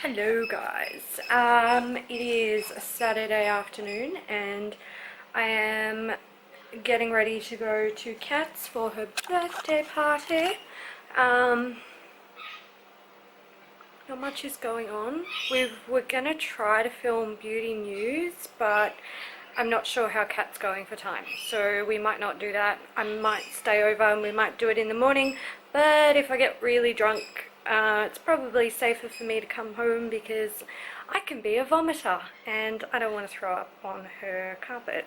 Hello guys, it is a Saturday afternoon and I am getting ready to go to Kat's for her birthday party. Not much is going on. We're gonna try to film beauty news, but I'm not sure how Kat's going for time, so we might not do that. I might stay over and we might do it in the morning, but if I get really drunk, it's probably safer for me to come home because I can be a vomiter and I don't want to throw up on her carpet.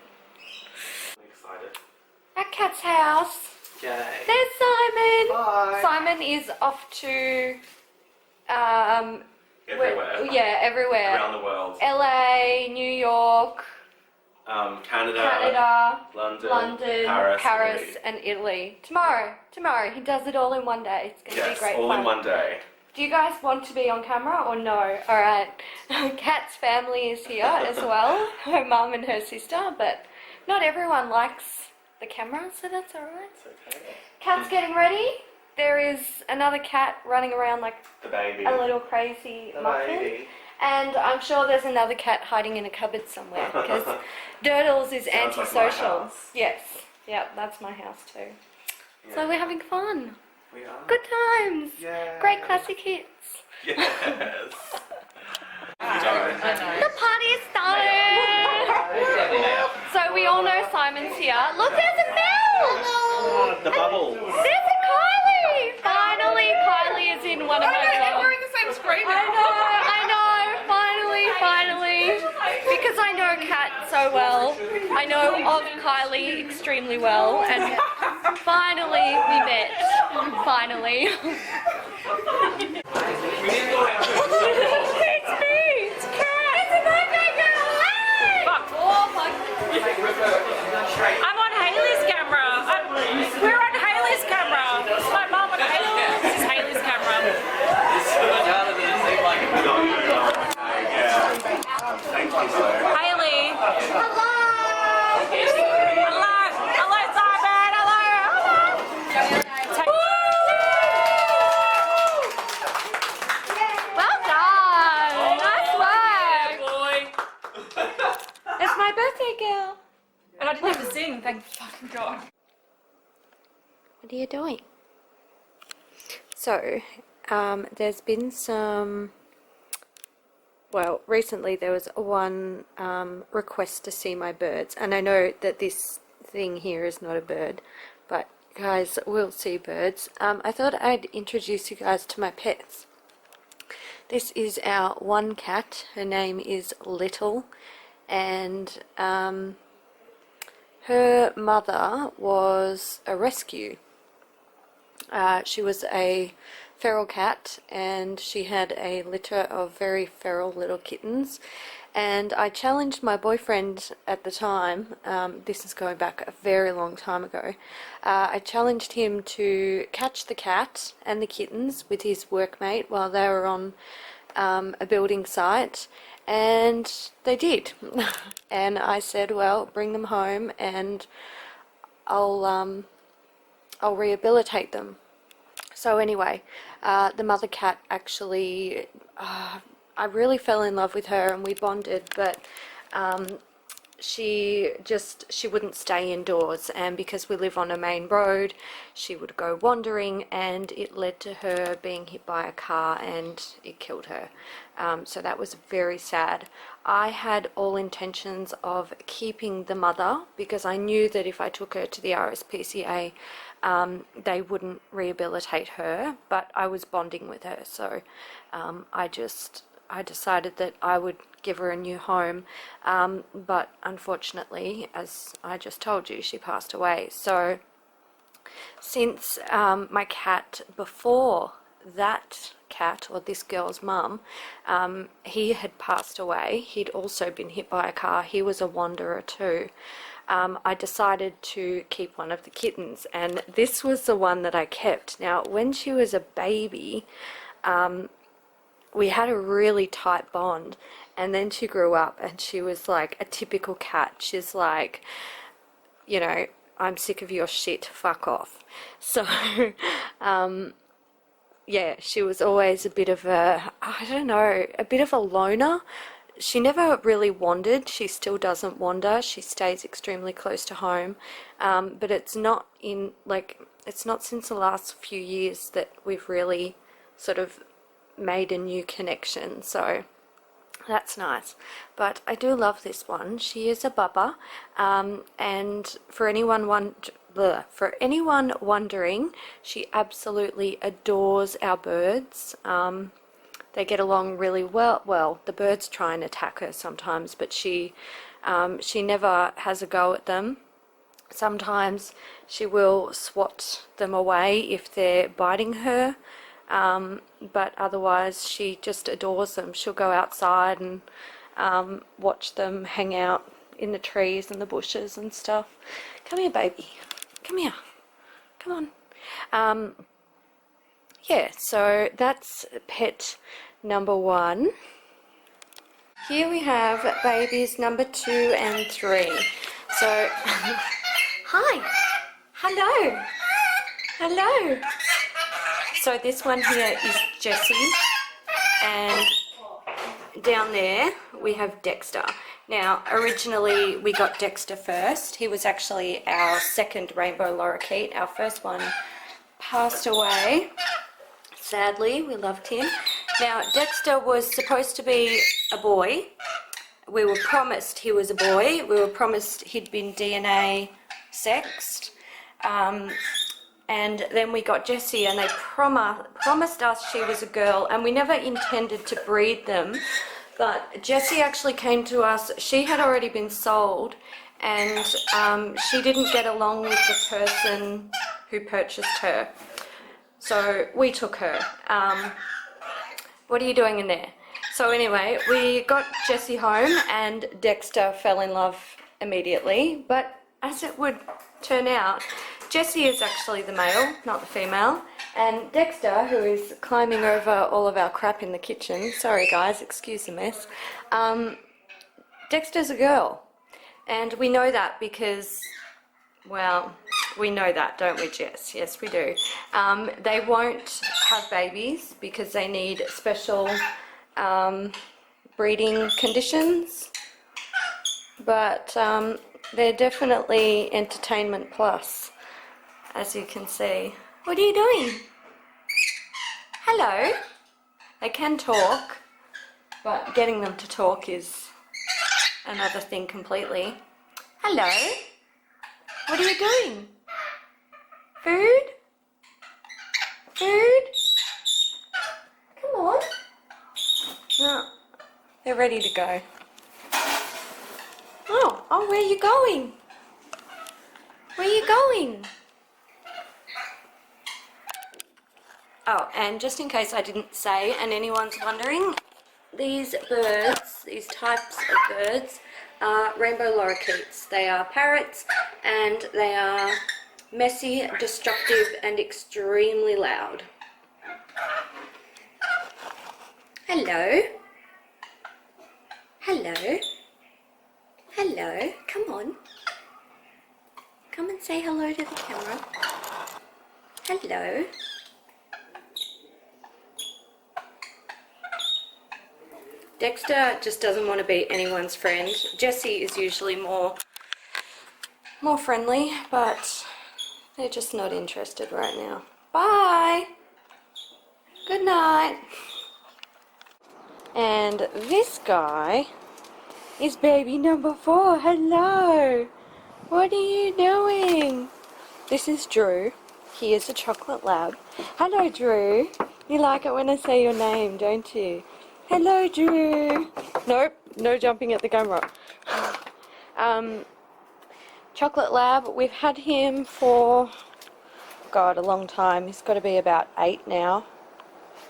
I'm excited. At Kat's house. Yay. There's Simon. Bye. Simon is off to Everywhere. yeah, everywhere. Around the world. LA, New York, Canada, London, Paris, and Italy. Tomorrow. He does it all in one day. It's going to be great all fun. in one day. Do you guys want to be on camera or no? Alright. Kat's family is here as well. Her mum and her sister, but not everyone likes the camera, so that's alright. It's okay. Kat's getting ready. There is another cat running around like The baby. a little crazy The muffin. baby. And I'm sure there's another cat hiding in a cupboard somewhere because Durdles is Sounds like antisocial. my house. Yes, yeah, that's my house too. Yeah. So we're having fun. We are. Good times. Yeah. Great classic hits. Yes. The party started. So we all know Simon's here. Look, there's a bell. The bubbles. There's a Kylie. Finally, Kylie is in one of my vlogs. Wearing the same screen. I know. Finally. Because I know Kat so well. I know of Kylie extremely well. And finally, we met. Finally. It's me. It's Kat. It's a birthday girl. Hey! Oh my God. I'm on Hayley's camera. We're on Hayley's camera. This is my mom and Hayley. This is Hayley's camera. Hayley. Hello. Hello, Simon. Hello. Well done. Nice work. Boy. It's my birthday girl. And I didn't have to sing, thank fucking God. What are you doing? So, there's been some, well, recently there was one request to see my birds, and I know that this thing here is not a bird, but guys will see birds. I thought I'd introduce you guys to my pets. This is our one cat. Her name is Little, and her mother was a rescue. She was a feral cat and she had a litter of very feral little kittens, and I challenged my boyfriend at the time, this is going back a very long time ago, I challenged him to catch the cat and the kittens with his workmate while they were on a building site, and they did. And I said, well, bring them home and I'll rehabilitate them. So anyway, the mother cat actually, I really fell in love with her and we bonded, but she wouldn't stay indoors, and because we live on a main road, she would go wandering, and it led to her being hit by a car and it killed her. So that was very sad. I had all intentions of keeping the mother because I knew that if I took her to the RSPCA, they wouldn't rehabilitate her, but I was bonding with her, so I decided that I would give her a new home, but unfortunately, as I just told you, she passed away. So since my cat before that cat, or this girl's mum, he had passed away, he'd also been hit by a car, he was a wanderer too, I decided to keep one of the kittens, and this was the one that I kept. Now, when she was a baby, we had a really tight bond, and then she grew up and she was like a typical cat. She's like, you know, I'm sick of your shit, fuck off. So yeah, she was always a bit of a, I don't know, a bit of a loner. She never really wandered. She still doesn't wander. She stays extremely close to home. But it's not in, like, it's not since the last few years that we've really sort of made a new connection. So that's nice. But I do love this one. She is a bubba. And for anyone wondering, she absolutely adores our birds. They get along really well. Well, the birds try and attack her sometimes, but she never has a go at them. Sometimes she will swat them away if they're biting her, but otherwise she just adores them. She'll go outside and watch them hang out in the trees and the bushes and stuff. Come here, baby. Come here. Come on. Yeah, so that's pet number 1. Here we have babies number 2 and 3. So, hi, hello, hello. So this one here is Jessie, and down there we have Dexter. Now, originally we got Dexter first. He was actually our second rainbow lorikeet. Our first one passed away. Sadly, we loved him. Now, Dexter was supposed to be a boy. We were promised he was a boy. We were promised he'd been DNA sexed. And then we got Jessie, and they promised us she was a girl, and we never intended to breed them. But Jessie actually came to us. She had already been sold, and she didn't get along with the person who purchased her. So we took her. What are you doing in there? So anyway, we got Jessie home, and Dexter fell in love immediately. But as it would turn out, Jessie is actually the male, not the female. And Dexter, who is climbing over all of our crap in the kitchen, sorry guys, excuse the mess, Dexter's a girl. And we know that because, well, we know that, don't we, Jess? Yes, we do. They won't have babies because they need special breeding conditions, but they're definitely entertainment plus, as you can see. What are you doing? Hello. They can talk, but getting them to talk is another thing completely. Hello. What are you doing? Food? Food? Come on. No, they're ready to go. Oh, where are you going? Where are you going? Oh, and just in case I didn't say and anyone's wondering, these birds, these types of birds, are rainbow lorikeets. They are parrots, and they are messy, destructive, and extremely loud. Hello. Hello. Hello. Come on. Come and say hello to the camera. Hello. Dexter just doesn't want to be anyone's friend. Jessie is usually more friendly, but they're just not interested right now. Bye. Good night. And this guy is baby number 4. Hello. What are you doing? This is Drew. He is a chocolate lab. Hello, Drew. You like it when I say your name, don't you? Hello, Drew. Nope, no jumping at the camera. Chocolate lab. We've had him for, God, a long time. He's got to be about 8 now.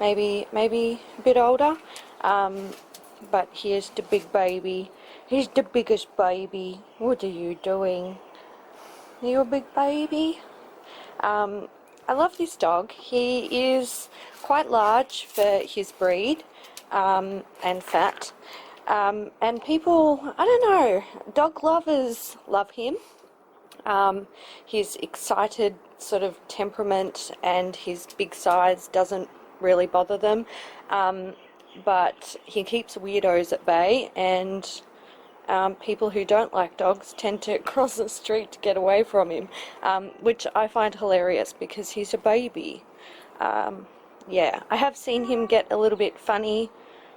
Maybe a bit older. But here's the big baby. He's the biggest baby. What are you doing? Are you a big baby? I love this dog. He is quite large for his breed, and fat. And people, I don't know, dog lovers love him. His excited sort of temperament and his big size doesn't really bother them, but he keeps weirdos at bay, and people who don't like dogs tend to cross the street to get away from him, which I find hilarious because he's a baby. Yeah, I have seen him get a little bit funny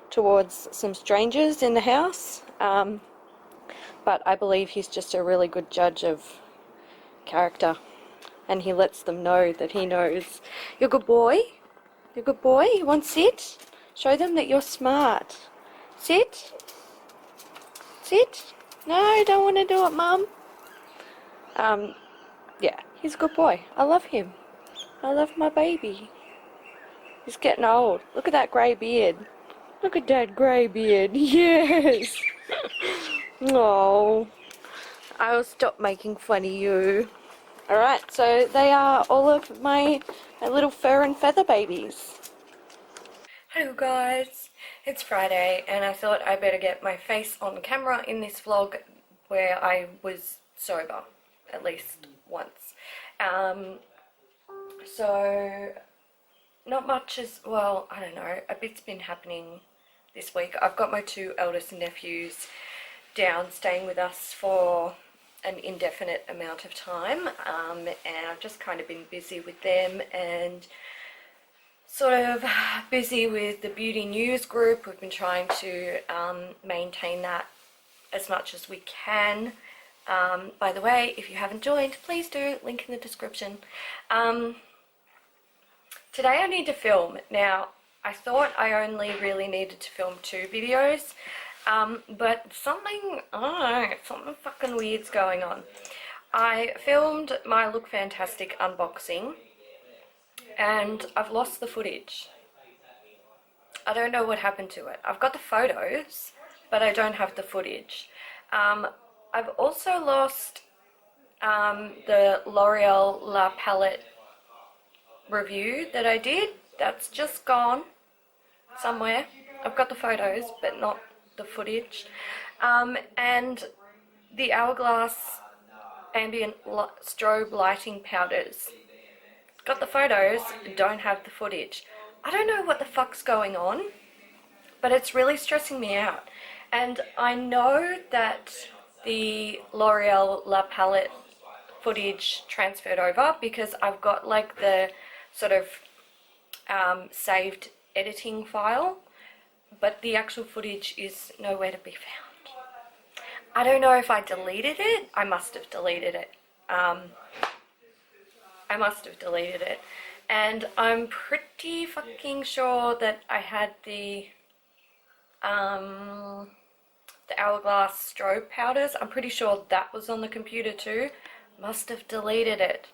towards some strangers in the house, but I believe he's just a really good judge of character, and he lets them know that he knows. You're a good boy? You're a good boy? You want to sit? Show them that you're smart. Sit? Sit? No, I don't want to do it, Mum. Yeah, he's a good boy. I love him. I love my baby. He's getting old. Look at that grey beard. Look at that grey beard. Yes. Oh, I'll stop making fun of you. Alright, so they are all of my little fur and feather babies. Hello guys, it's Friday and I thought I better get my face on camera in this vlog where I was sober, at least once. So not much as, well, I don't know, a bit's been happening this week. I've got my two eldest nephews down staying with us for an indefinite amount of time, and I've just kind of been busy with them and sort of busy with the beauty news group. We've been trying to maintain that as much as we can. By the way, if you haven't joined, please do, link in the description. Today I need to film. Now, I thought I only really needed to film 2 videos, but something, I don't know, something fucking weird's going on. I filmed my Look Fantastic unboxing, and I've lost the footage. I don't know what happened to it. I've got the photos, but I don't have the footage. I've also lost the L'Oreal La Palette review that I did. That's just gone somewhere. I've got the photos, but not the footage. And the Hourglass ambient strobe lighting powders. Got the photos, don't have the footage. I don't know what the fuck's going on, but it's really stressing me out. And I know that the L'Oreal La Palette footage transferred over because I've got like the sort of saved editing file, but the actual footage is nowhere to be found. I don't know if I deleted it. I must have deleted it. And I'm pretty fucking sure that I had the Hourglass strobe powders. I'm pretty sure that was on the computer too. Must have deleted it.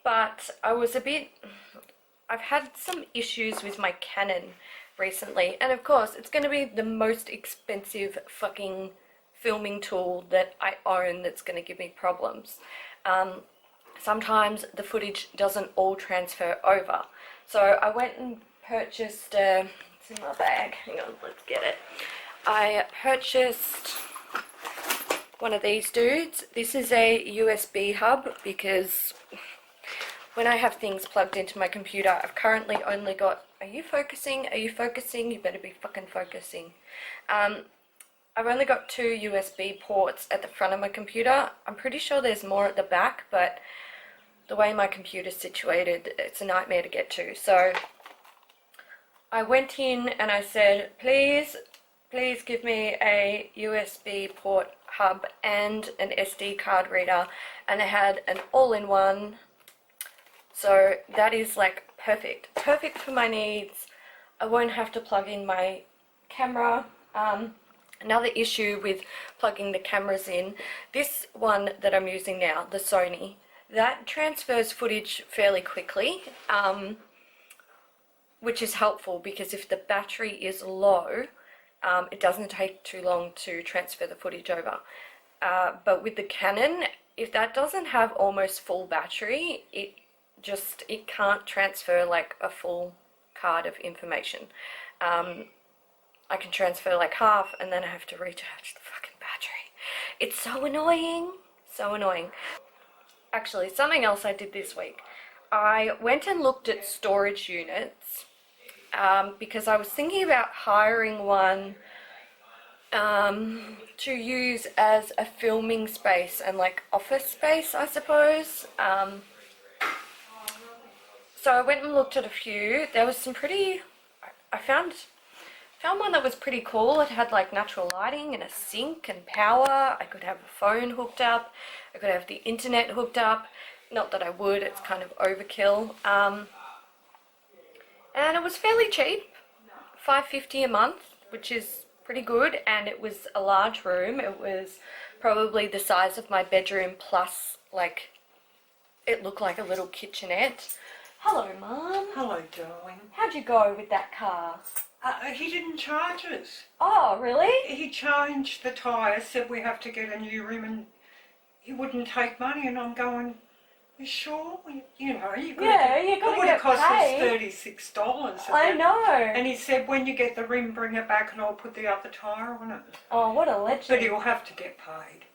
But I've had some issues with my Canon recently, and of course it's going to be the most expensive fucking filming tool that I own that's going to give me problems. Sometimes the footage doesn't all transfer over. So I went and purchased, it's in my bag, hang on, let's get it. I purchased one of these dudes. This is a USB hub because when I have things plugged into my computer, I've currently only got, are you focusing? Are you focusing? You better be fucking focusing. I've only got 2 USB ports at the front of my computer. I'm pretty sure there's more at the back, but the way my computer's situated, it's a nightmare to get to. So I went in and I said, please give me a USB port hub and an SD card reader, and they had an all-in-one. So that is like perfect for my needs. I won't have to plug in my camera. Another issue with plugging the cameras in, this one that I'm using now, the Sony, that transfers footage fairly quickly, which is helpful because if the battery is low, it doesn't take too long to transfer the footage over. But with the Canon, if that doesn't have almost full battery, it can't transfer like a full card of information. I can transfer like half and then I have to recharge the fucking battery. It's so annoying, so annoying. Actually, something else I did this week. I went and looked at storage units because I was thinking about hiring one to use as a filming space and like office space, I suppose. So I went and looked at a few. There was some pretty, I found one that was pretty cool. It had like natural lighting and a sink and power. I could have a phone hooked up. I could have the internet hooked up. Not that I would, it's kind of overkill. And it was fairly cheap, $5.50 a month, which is pretty good. And it was a large room. It was probably the size of my bedroom, plus like it looked like a little kitchenette. Hello, Mum. Hello, darling. How'd you go with that car? He didn't charge us. Oh, really? He changed the tyre, said we have to get a new rim, and he wouldn't take money. And I'm going, you sure? You know, you've got Yeah, you've got it to would get have cost paid. us $36. I know. And he said, when you get the rim, bring it back, and I'll put the other tyre on it. Oh, what a legend. But he'll have to get paid.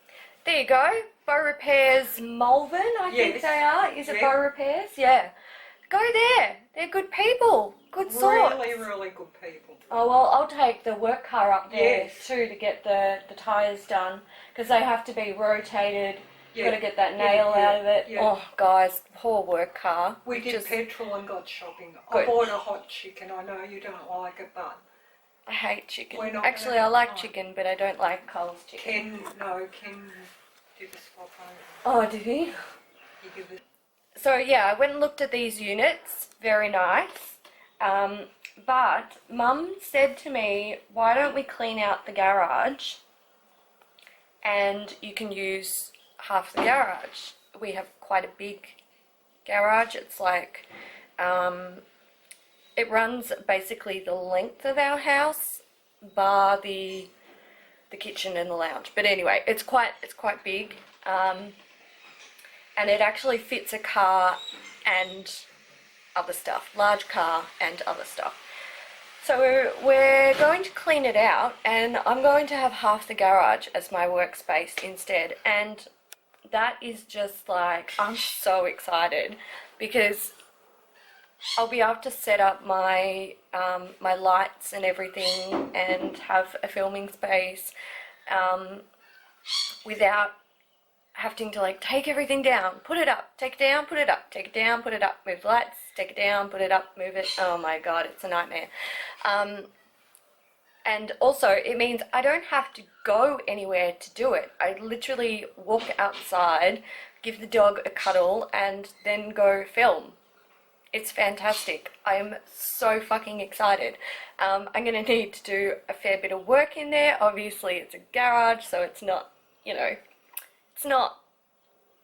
There you go. Bow Repairs Malvern, I think Yes. they are. Is it Yeah. Bow Repairs? Yeah. Go there. They're good people. Good sorts. Really, really good people. Oh, well, I'll take the work car up there Yes. too to get the tyres done, because they have to be rotated. Yeah. Got to get that nail Yeah, out of it. yeah. Oh, guys, poor work car. We did Just- petrol and got shopping. Good. I bought a hot chicken. I know you don't like it, but I hate chicken. We're not Actually, gonna I like have chicken, but I don't like Coles chicken. Ken did a swap over. Oh, did he? He did it. So yeah, I went and looked at these units. Very nice. But Mum said to me, why don't we clean out the garage and you can use half the garage. We have quite a big garage. It's like, it runs basically the length of our house, bar the kitchen and the lounge. But anyway, it's quite big. And it actually fits a car and other stuff, large car and other stuff. So we're going to clean it out, and I'm going to have half the garage as my workspace instead. And that is just like, I'm so excited because I'll be able to set up my my lights and everything and have a filming space without having to like take everything down, put it up, take it down, put it up, take it down, put it up, move the lights, take it down, put it up, move it. Oh my god, it's a nightmare. And also it means I don't have to go anywhere to do it. I literally walk outside, give the dog a cuddle, and then go film. It's fantastic. I am so fucking excited. I'm gonna need to do a fair bit of work in there. Obviously it's a garage, so it's not, you know, it's not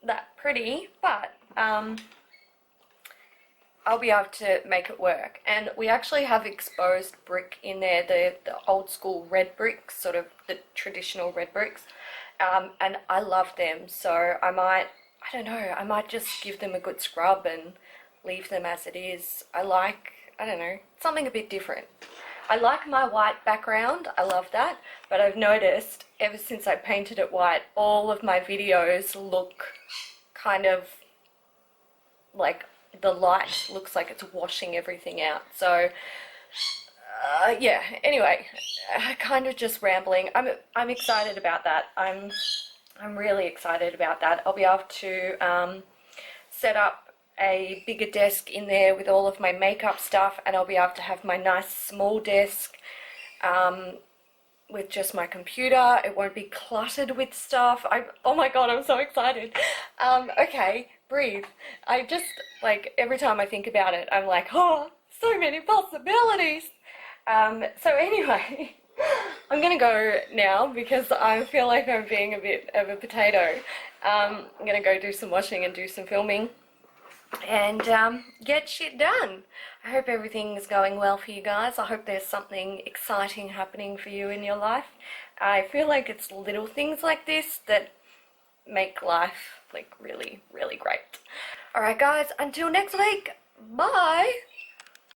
that pretty, but I'll be able to make it work. And we actually have exposed brick in there, the old school red bricks, sort of the traditional red bricks, and I love them. So I don't know, I might just give them a good scrub and leave them as it is. I don't know, something a bit different. I like my white background, I love that, but I've noticed ever since I painted it white, all of my videos look kind of like the light looks like it's washing everything out. So yeah, anyway, kind of just rambling. I'm excited about that. I'm really excited about that. I'll be able to set up a bigger desk in there with all of my makeup stuff, and I'll be able to have my nice small desk with just my computer. It won't be cluttered with stuff. Oh my god, I'm so excited. Okay, breathe. I just, like, every time I think about it, I'm like, oh, so many possibilities. So anyway, I'm gonna go now because I feel like I'm being a bit of a potato. I'm gonna go do some washing and do some filming and get shit done. I hope everything is going well for you guys. I hope there's something exciting happening for you in your life. I feel like it's little things like this that make life like really, really great. Alright guys, until next week, bye!